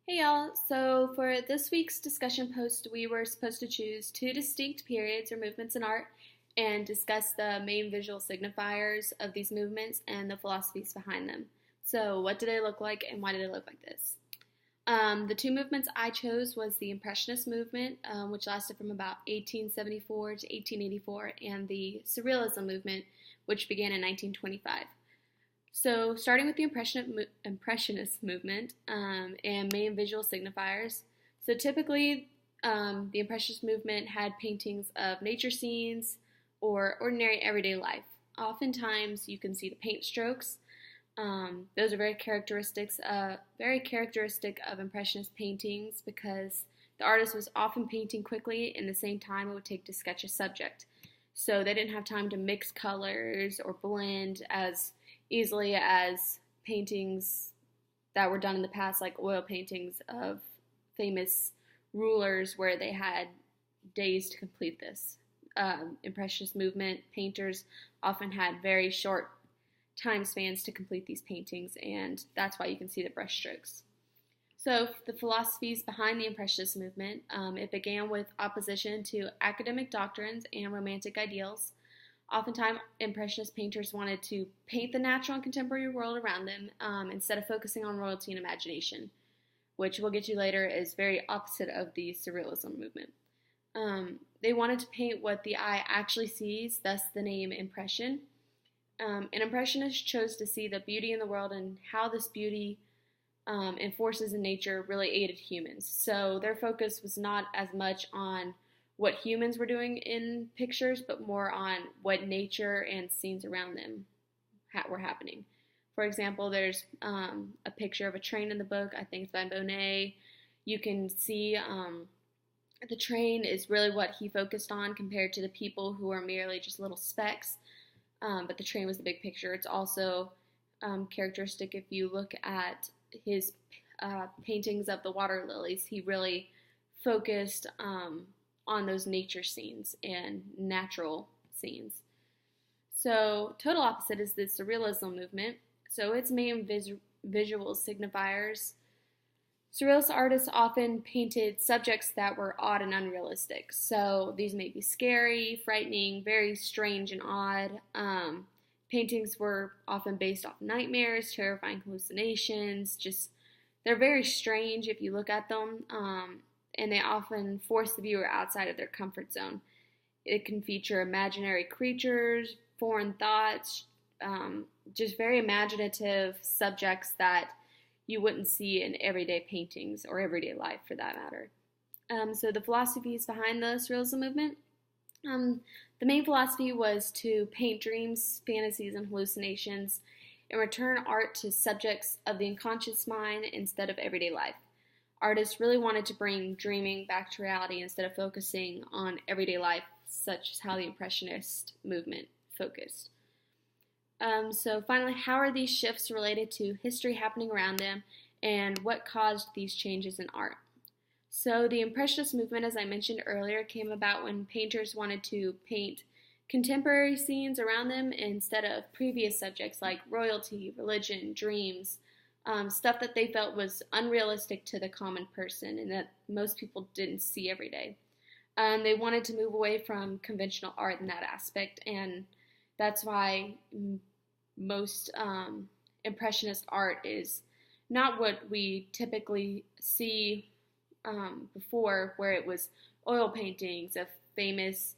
Hey y'all, so for this week's discussion post, we were supposed to choose two distinct periods or movements in art and discuss the main visual signifiers of these movements and the philosophies behind them. So, what did they look like and why did they look like this? The two movements I chose was the Impressionist movement, which lasted from about 1874 to 1884, and the Surrealism movement, which began in 1925. So, starting with the Impressionist movement and main visual signifiers. So, typically, the Impressionist movement had paintings of nature scenes or ordinary everyday life. Oftentimes, you can see the paint strokes. Those are very characteristic of Impressionist paintings because the artist was often painting quickly in the same time it would take to sketch a subject. So they didn't have time to mix colors or blend as easily as paintings that were done in the past, like oil paintings of famous rulers where they had days to complete this. Impressionist movement painters often had very short time spans to complete these paintings, and that's why you can see the brushstrokes. So, the philosophies behind the Impressionist movement, it began with opposition to academic doctrines and romantic ideals. Oftentimes, Impressionist painters wanted to paint the natural and contemporary world around them instead of focusing on royalty and imagination, which we'll get to later is very opposite of the Surrealism movement. They wanted to paint what the eye actually sees, thus the name impression. An impressionist chose to see the beauty in the world and how this beauty and forces in nature really aided humans. So their focus was not as much on what humans were doing in pictures, but more on what nature and scenes around them were happening. For example, there's a picture of a train in the book. I think it's by Monet. You can see the train is really what he focused on compared to the people who are merely just little specks. But the train was the big picture. It's also characteristic if you look at his paintings of the water lilies. He really focused on those nature scenes and natural scenes. So, total opposite is the Surrealism movement. So, its main visual signifiers. Surrealist artists often painted subjects that were odd and unrealistic. So these may be scary, frightening, very strange and odd. Paintings were often based off nightmares, terrifying hallucinations. They're very strange if you look at them, and they often force the viewer outside of their comfort zone. It can feature imaginary creatures, foreign thoughts, just very imaginative subjects that you wouldn't see in everyday paintings or everyday life for that matter. So the philosophies behind the Surrealism movement, the main philosophy was to paint dreams, fantasies, and hallucinations and return art to subjects of the unconscious mind instead of everyday life. Artists really wanted to bring dreaming back to reality instead of focusing on everyday life, such as how the Impressionist movement focused. So finally, how are these shifts related to history happening around them and what caused these changes in art? So the Impressionist movement, as I mentioned earlier, came about when painters wanted to paint contemporary scenes around them instead of previous subjects like royalty, religion, dreams, stuff that they felt was unrealistic to the common person and that most people didn't see every day. They wanted to move away from conventional art in that aspect, and that's why most Impressionist art is not what we typically see before, where it was oil paintings of famous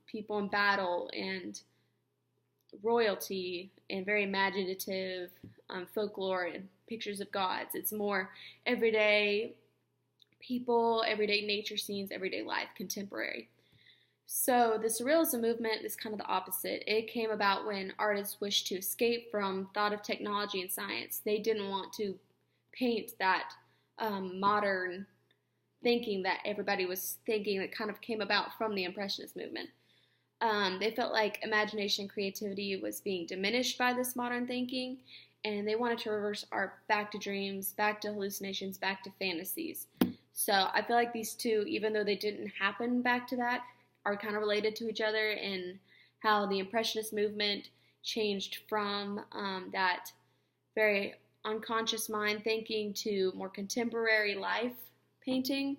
people in battle and royalty and very imaginative folklore and pictures of gods. It's more everyday people, everyday nature scenes, everyday life, contemporary. So the Surrealism movement is kind of the opposite. It came about when artists wished to escape from thought of technology and science. They didn't want to paint that modern thinking that everybody was thinking that kind of came about from the Impressionist movement. They felt like imagination and creativity was being diminished by this modern thinking, and they wanted to reverse art back to dreams, back to hallucinations, back to fantasies. So I feel like these two, even though they didn't happen back to that, are kind of related to each other in how the Impressionist movement changed from that very unconscious mind thinking to more contemporary life painting,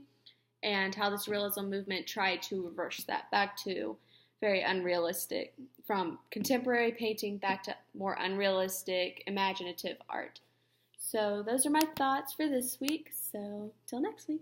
and how this realism movement tried to reverse that back to very unrealistic, from contemporary painting back to more unrealistic, imaginative art. So those are my thoughts for this week. So till next week.